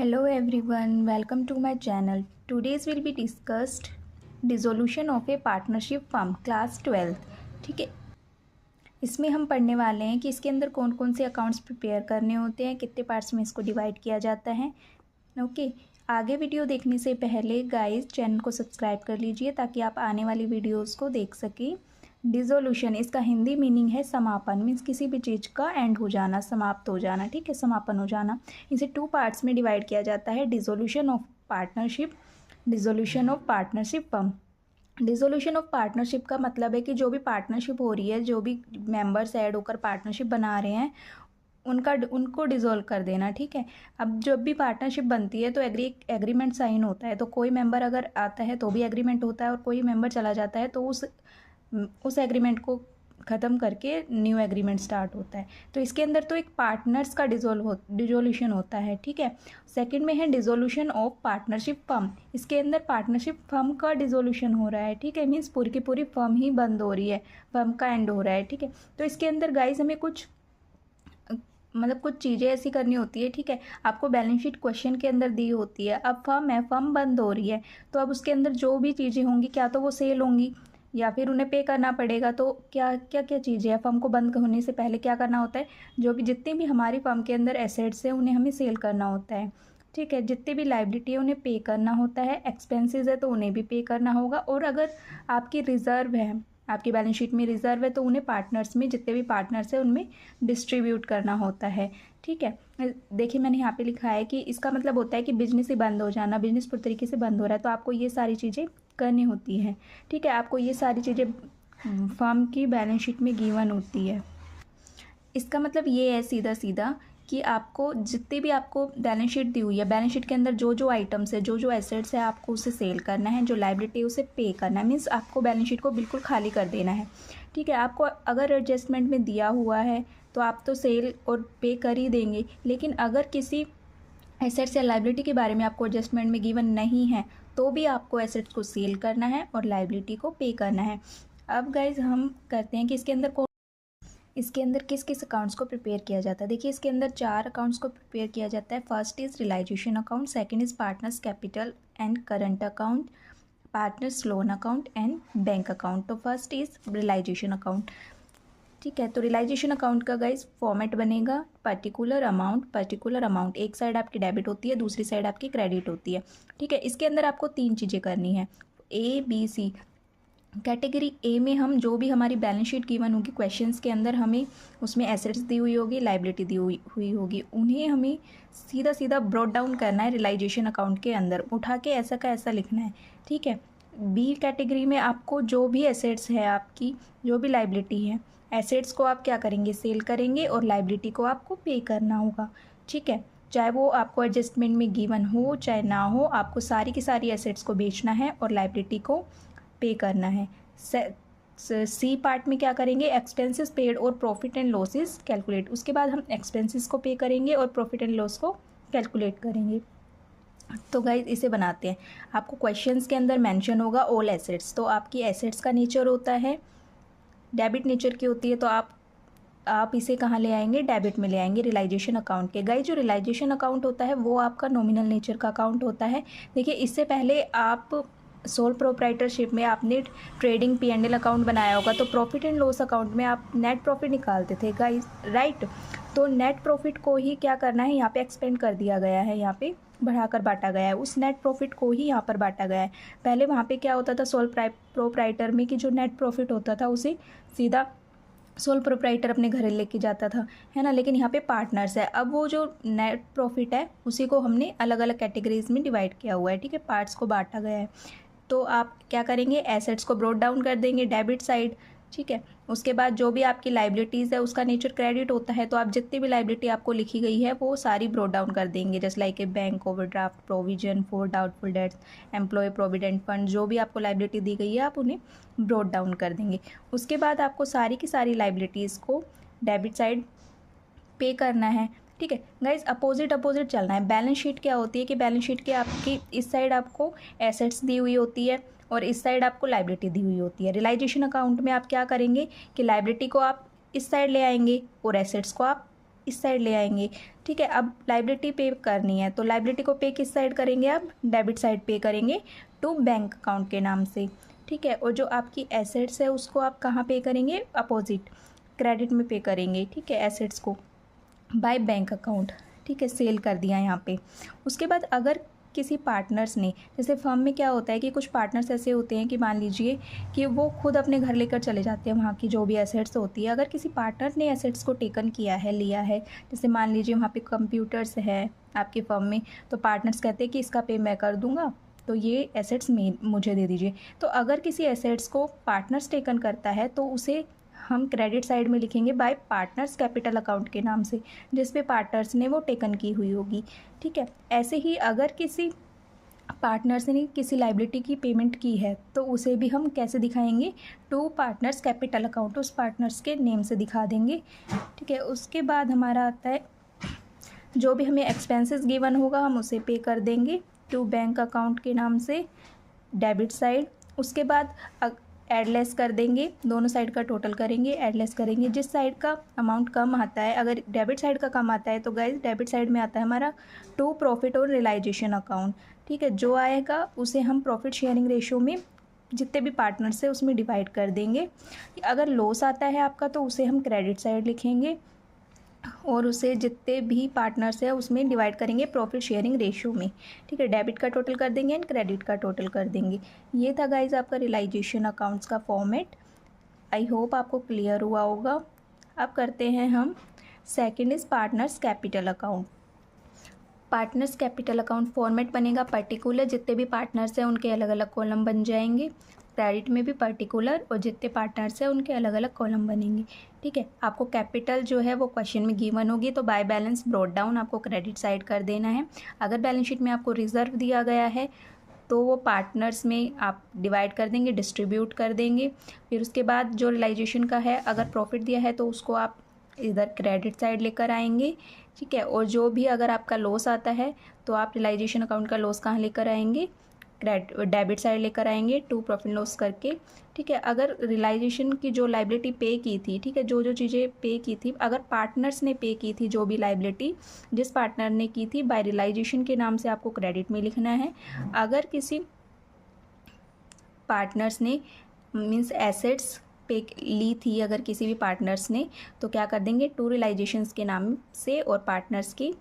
Hello everyone, welcome to my channel. Today's will be discussed dissolution of a partnership firm class 12। ठीक है, इसमें हम पढ़ने वाले हैं कि इसके अंदर कौन कौन से अकाउंट्स प्रिपेयर करने होते हैं, कितने पार्ट्स में इसको डिवाइड किया जाता है। ओके, आगे वीडियो देखने से पहले गाइस चैनल को सब्सक्राइब कर लीजिए ताकि आप आने वाली वीडियोस को देख सकें। डिसोल्यूशन, इसका हिंदी मीनिंग है समापन, मीन्स किसी भी चीज़ का एंड हो जाना, समाप्त हो जाना। ठीक है, समापन हो जाना। इसे 2 पार्ट्स में डिवाइड किया जाता है, dissolution of partnership, dissolution of partnership firm. Dissolution of partnership का मतलब है कि जो भी पार्टनरशिप हो रही है, जो भी मेंबर्स ऐड होकर पार्टनरशिप बना रहे हैं, उनको डिसॉल्व कर देना। ठीक है, अब जब भी पार्टनरशिप बनती है तो एग्रीमेंट साइन होता है। तो कोई मेंबर अगर आता है तो भी एग्रीमेंट होता है, और कोई मेंबर चला जाता है तो उस एग्रीमेंट को ख़त्म करके न्यू एग्रीमेंट स्टार्ट होता है। तो इसके अंदर तो एक पार्टनर्स का डिसोल्यूशन होता है। ठीक है, सेकंड में है डिसोल्यूशन ऑफ पार्टनरशिप फर्म। इसके अंदर पार्टनरशिप फर्म का डिसोल्यूशन हो रहा है। ठीक है, मीन्स पूरी की पूरी फर्म ही बंद हो रही है, फर्म का एंड हो रहा है। ठीक है, तो इसके अंदर गाइज हमें कुछ चीज़ें ऐसी करनी होती है। ठीक है, आपको बैलेंस शीट क्वेश्चन के अंदर दी होती है। अब फर्म है, फर्म बंद हो रही है, तो अब उसके अंदर जो भी चीज़ें होंगी, क्या तो वो सेल होंगी या फिर उन्हें पे करना पड़ेगा। तो क्या क्या क्या चीज़ें हैं, फर्म को बंद होने से पहले क्या करना होता है, जो भी जितनी भी हमारी फर्म के अंदर एसेट्स हैं उन्हें हमें सेल करना होता है। ठीक है, जितनी भी लायबिलिटी है उन्हें पे करना होता है, एक्सपेंसेस है तो उन्हें भी पे करना होगा, और अगर आपकी रिज़र्व है, आपकी बैलेंस शीट में रिज़र्व है, तो उन्हें पार्टनर्स में, जितने भी पार्टनर्स हैं उनमें डिस्ट्रीब्यूट करना होता है। ठीक है, देखिए मैंने यहाँ पे लिखा है कि इसका मतलब होता है कि बिजनेस ही बंद हो जाना, बिजनेस पूरी तरीके से बंद हो रहा है, तो आपको ये सारी चीज़ें करनी होती हैं। ठीक है, आपको ये सारी चीज़ें फर्म की बैलेंस शीट में गिवन होती है। इसका मतलब ये है सीधा सीधा कि आपको जितनी भी आपको बैलेंस शीट दी हुई है, बैलेंस शीट के अंदर जो जो आइटम्स है, जो जो एसेट्स है, आपको उसे सेल करना है, जो लायबिलिटी है उसे पे करना है। मीन्स आपको बैलेंस शीट को बिल्कुल खाली कर देना है। ठीक है, आपको अगर एडजस्टमेंट में दिया हुआ है तो आप तो सेल और पे कर ही देंगे, लेकिन अगर किसी एसेट्स या लायबिलिटी के बारे में आपको एडजस्टमेंट में गिवन नहीं है तो भी आपको एसेट्स को सेल करना है और लायबिलिटी को पे करना है। अब गाइज हम करते हैं कि इसके अंदर किस किस अकाउंट्स को प्रिपेयर किया जाता है। देखिए, इसके अंदर 4 अकाउंट्स को प्रिपेयर किया जाता है। First is realisation account, second is partners capital and current account, partners loan account and bank account. तो फर्स्ट इज़ रियलाइजेशन अकाउंट। ठीक है, तो रियलाइजेशन अकाउंट का गाइज फॉर्मेट बनेगा पर्टिकुलर अमाउंट। एक साइड आपकी डेबिट होती है, दूसरी साइड आपकी क्रेडिट होती है। ठीक है, इसके अंदर आपको 3 चीज़ें करनी है, ABC। कैटेगरी ए में हम जो भी हमारी बैलेंस शीट गिवन होगी क्वेश्चंस के अंदर, हमें उसमें एसेट्स दी हुई होगी, लायबिलिटी दी हुई होगी, उन्हें हमें सीधा सीधा ब्रॉट डाउन करना है रियलाइजेशन अकाउंट के अंदर, उठा के ऐसा का ऐसा लिखना है। ठीक है, बी कैटेगरी में आपको जो भी एसेट्स है, आपकी जो भी लायबिलिटी है, एसेट्स को आप क्या करेंगे, सेल करेंगे, और लायबिलिटी को आपको पे करना होगा। ठीक है, चाहे वो आपको एडजस्टमेंट में गिवन हो चाहे ना हो, आपको सारी की सारी एसेट्स को बेचना है और लायबिलिटी को पे करना है। सी पार्ट में क्या करेंगे, एक्सपेंसेस पेड और प्रॉफिट एंड लॉसेस कैलकुलेट। उसके बाद हम एक्सपेंसेस को पे करेंगे और प्रॉफिट एंड लॉस को कैलकुलेट करेंगे। तो गाइज इसे बनाते हैं। आपको क्वेश्चंस के अंदर मेंशन होगा ऑल एसेट्स। तो आपकी एसेट्स का नेचर होता है डेबिट नेचर की होती है, तो आप इसे कहाँ ले आएंगे, डेबिट में ले आएंगे रियलाइजेशन अकाउंट के। गाइज जो रियलाइजेशन अकाउंट होता है वो आपका नॉमिनल नेचर का अकाउंट होता है। देखिए, इससे पहले आप सोल प्रोप्राइटरशिप में आपने ट्रेडिंग P&L अकाउंट बनाया होगा, तो प्रॉफिट एंड लॉस अकाउंट में आप नेट प्रॉफिट निकालते थे गाइस, राइट। तो नेट प्रॉफिट को ही क्या करना है, यहाँ पे एक्सपेंड कर दिया गया है, यहाँ पे बढ़ाकर बांटा गया है, उस नेट प्रॉफिट को ही यहाँ पर बांटा गया है। पहले वहाँ पे क्या होता था सोल प्रोप्राइटर में, कि जो नेट प्रॉफिट होता था उसे सीधा सोल प्रोप्राइटर अपने घर लेके जाता था, है ना। लेकिन यहाँ पे पार्टनर्स है, अब वो जो नेट प्रॉफिट है उसी को हमने अलग अलग कैटेगरीज में डिवाइड किया हुआ है। ठीक है, पार्ट्स को बांटा गया है। तो आप क्या करेंगे, एसेट्स को ब्रोट डाउन कर देंगे डेबिट साइड। ठीक है, उसके बाद जो भी आपकी लायबिलिटीज़ है उसका नेचर क्रेडिट होता है, तो आप जितनी भी लायबिलिटी आपको लिखी गई है वो सारी ब्रोट डाउन कर देंगे, just like a bank overdraft, provision for doubtful debts, employ provident fund, जो भी आपको लायबिलिटी दी गई है आप उन्हें ब्रोट डाउन कर देंगे। उसके बाद आपको सारी की सारी लायबिलिटीज़ को डेबिट साइड पे करना है। ठीक है गाइज, अपोजिट चलना है। बैलेंस शीट क्या होती है कि बैलेंस शीट के आपकी इस साइड आपको एसेट्स दी हुई होती है और इस साइड आपको लायबिलिटी दी हुई होती है। रियलाइजेशन अकाउंट में आप क्या करेंगे कि लायबिलिटी को आप इस साइड ले आएंगे और एसेट्स को आप इस साइड ले आएंगे। ठीक है, अब लाइबिलिटी पे करनी है तो लाइबिलिटी को पे किस साइड करेंगे, आप डेबिट साइड पे करेंगे टू बैंक अकाउंट के नाम से। ठीक है, और जो आपकी एसेट्स है उसको आप कहाँ पे करेंगे, अपोजिट क्रेडिट में पे करेंगे। ठीक है, एसेट्स को बाय बैंक अकाउंट। ठीक है, सेल कर दिया यहाँ पे। उसके बाद अगर किसी पार्टनर्स ने, जैसे फर्म में क्या होता है कि कुछ पार्टनर्स ऐसे होते हैं कि मान लीजिए कि वो खुद अपने घर लेकर चले जाते हैं वहाँ की जो भी एसेट्स होती है। अगर किसी पार्टनर ने एसेट्स को टेकन किया है, लिया है, जैसे मान लीजिए वहाँ पे कंप्यूटर्स है आपकी फर्म में, तो पार्टनर्स कहते हैं कि इसका पे मैं कर दूँगा, तो ये एसेट्स में मुझे दे दीजिए। तो अगर किसी एसेट्स को पार्टनर्स टेकन करता है तो उसे हम क्रेडिट साइड में लिखेंगे बाय पार्टनर्स कैपिटल अकाउंट के नाम से, जिस पे पार्टनर्स ने वो टेकन की हुई होगी। ठीक है, ऐसे ही अगर किसी पार्टनर्स ने किसी लाइबिलिटी की पेमेंट की है तो उसे भी हम कैसे दिखाएंगे, टू पार्टनर्स कैपिटल अकाउंट, उस पार्टनर्स के नेम से दिखा देंगे। ठीक है, उसके बाद हमारा आता है जो भी हमें एक्सपेंसेस गिवन होगा हम उसे पे कर देंगे टू बैंक अकाउंट के नाम से, डेबिट साइड। उसके बाद एडलेस कर देंगे, दोनों साइड का टोटल करेंगे, एडलेस करेंगे। जिस साइड का अमाउंट कम आता है, अगर डेबिट साइड का कम आता है तो गाइस डेबिट साइड में आता है हमारा टू प्रॉफिट और रियलाइजेशन अकाउंट। ठीक है, जो आएगा उसे हम प्रॉफिट शेयरिंग रेशियो में जितने भी पार्टनर्स है उसमें डिवाइड कर देंगे। अगर लॉस आता है आपका तो उसे हम क्रेडिट साइड लिखेंगे और उसे जितने भी पार्टनर्स है उसमें डिवाइड करेंगे प्रॉफिट शेयरिंग रेशियो में। ठीक है, डेबिट का टोटल कर देंगे एंड क्रेडिट का टोटल कर देंगे। ये था गाइज आपका रियलाइजेशन अकाउंट्स का फॉर्मेट। आई होप आपको क्लियर हुआ होगा। अब करते हैं हम second is partners capital account. Partners capital account format बनेगा पर्टिकुलर, जितने भी पार्टनर्स हैं उनके अलग अलग कॉलम बन जाएंगे। क्रेडिट में भी पर्टिकुलर और जितने पार्टनर्स हैं उनके अलग अलग कॉलम बनेंगे। ठीक है, आपको कैपिटल जो है वो क्वेश्चन में गिवन होगी तो बाय बैलेंस ब्रॉट डाउन आपको क्रेडिट साइड कर देना है। अगर बैलेंस शीट में आपको रिजर्व दिया गया है तो वो पार्टनर्स में आप डिवाइड कर देंगे, डिस्ट्रीब्यूट कर देंगे। फिर उसके बाद जो रियलाइजेशन का है, अगर प्रॉफिट दिया है तो उसको आप इधर क्रेडिट साइड लेकर आएंगे। ठीक है, और जो भी अगर आपका लॉस आता है तो आप रियलाइजेशन अकाउंट का लॉस कहाँ लेकर आएंगे, डेबिट साइड लेकर आएंगे टू प्रॉफिट लॉस करके। ठीक है, अगर रियलाइजेशन की जो लाइबिलिटी पे की थी, ठीक है, जो जो चीज़ें पे की थी, अगर पार्टनर्स ने पे की थी जो भी लाइबिलिटी जिस पार्टनर ने की थी, बाय रियलाइजेशन के नाम से आपको क्रेडिट में लिखना है। अगर किसी पार्टनर्स ने मीन्स एसेट्स पे ली थी अगर किसी भी पार्टनर्स ने, तो क्या कर देंगे, टू रियलाइजेशंस के नाम से और पार्टनर्स की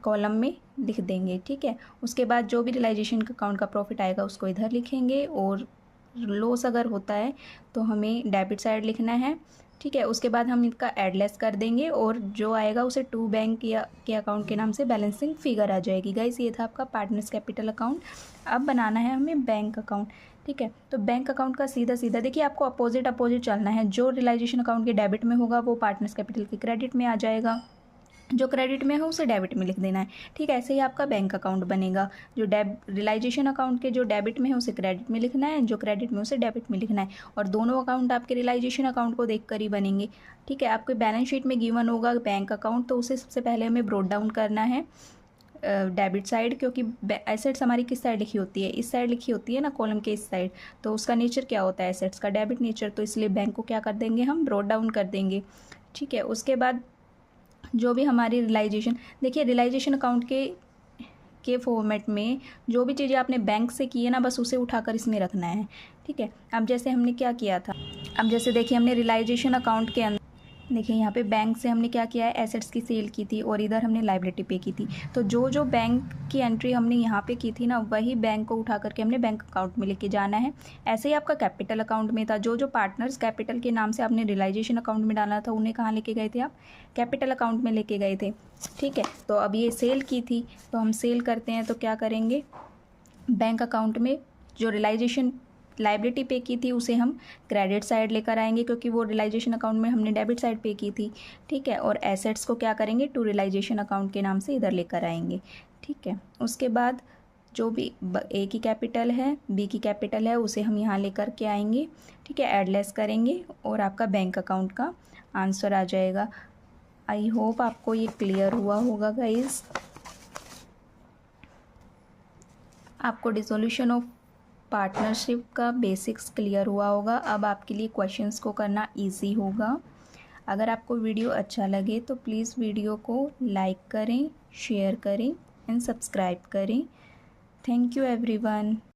कॉलम में लिख देंगे। ठीक है, उसके बाद जो भी रियलाइजेशन अकाउंट का प्रॉफिट आएगा उसको इधर लिखेंगे और लॉस अगर होता है तो हमें डेबिट साइड लिखना है। ठीक है, उसके बाद हम इसका एडलेस कर देंगे और जो आएगा उसे टू बैंक या के अकाउंट के नाम से बैलेंसिंग फिगर आ जाएगी। गाइस ये था आपका पार्टनर्स कैपिटल अकाउंट। अब बनाना है हमें बैंक अकाउंट। ठीक है, तो बैंक अकाउंट का सीधा सीधा देखिए आपको अपोजिट चलना है। जो रियलाइजेशन अकाउंट के डेबिट में होगा वो पार्टनर्स कैपिटल के क्रेडिट में आ जाएगा, जो क्रेडिट में है उसे डेबिट में लिख देना है। ठीक है, ऐसे ही आपका बैंक अकाउंट बनेगा। जो रियलाइजेशन अकाउंट के जो डेबिट में है उसे क्रेडिट में लिखना है, जो क्रेडिट में उसे डेबिट में लिखना है, और दोनों अकाउंट आपके रियलाइजेशन अकाउंट को देखकर ही बनेंगे। ठीक है, आपके बैलेंस शीट में गिवन होगा बैंक अकाउंट, तो उसे सबसे पहले हमें ब्रोट डाउन करना है डेबिट साइड, क्योंकि एसेट्स हमारी किस साइड लिखी होती है, इस साइड लिखी होती है ना, कॉलम के इस साइड, तो उसका नेचर क्या होता है, एसेट्स का डेबिट नेचर, तो इसलिए बैंक को क्या कर देंगे, हम ब्रोट डाउन कर देंगे। ठीक है, उसके बाद जो भी हमारी रियलाइजेशन, देखिए रियलाइजेशन अकाउंट के फॉर्मेट में जो भी चीज़ें आपने बैंक से की है ना, बस उसे उठाकर इसमें रखना है। ठीक है, अब जैसे हमने क्या किया था, अब जैसे देखिए हमने रियलाइजेशन अकाउंट के अंदर देखिए यहाँ पे बैंक से हमने क्या किया है, एसेट्स की सेल की थी और इधर हमने लाइबिलिटी पे की थी। तो जो जो बैंक की एंट्री हमने यहाँ पे की थी ना, वही बैंक को उठा करके हमने बैंक अकाउंट में लेके जाना है। ऐसे ही आपका कैपिटल अकाउंट में था, जो जो पार्टनर्स कैपिटल के नाम से आपने रियलाइजेशन अकाउंट में डाला था उन्हें कहाँ लेके गए थे, आप कैपिटल अकाउंट में लेके गए थे। ठीक है, तो अब ये सेल की थी तो हम सेल करते हैं तो क्या करेंगे, बैंक अकाउंट में जो रियलाइजेशन लाइबिलिटी पे की थी उसे हम क्रेडिट साइड लेकर आएंगे, क्योंकि वो रियलाइजेशन अकाउंट में हमने डेबिट साइड पे की थी। ठीक है, और एसेट्स को क्या करेंगे, टू रियलाइजेशन अकाउंट के नाम से इधर लेकर आएंगे। ठीक है, उसके बाद जो भी ए की कैपिटल है, बी की कैपिटल है, उसे हम यहाँ लेकर के आएंगे। ठीक है, एडलेस करेंगे और आपका बैंक अकाउंट का आंसर आ जाएगा। आई होप आपको ये क्लियर हुआ होगा गाइज। आपको डिसोल्यूशन ऑफ पार्टनरशिप का बेसिक्स क्लियर हुआ होगा। अब आपके लिए क्वेश्चंस को करना इजी होगा। अगर आपको वीडियो अच्छा लगे तो प्लीज़ वीडियो को लाइक करें, शेयर करें एंड सब्सक्राइब करें। Thank you everyone.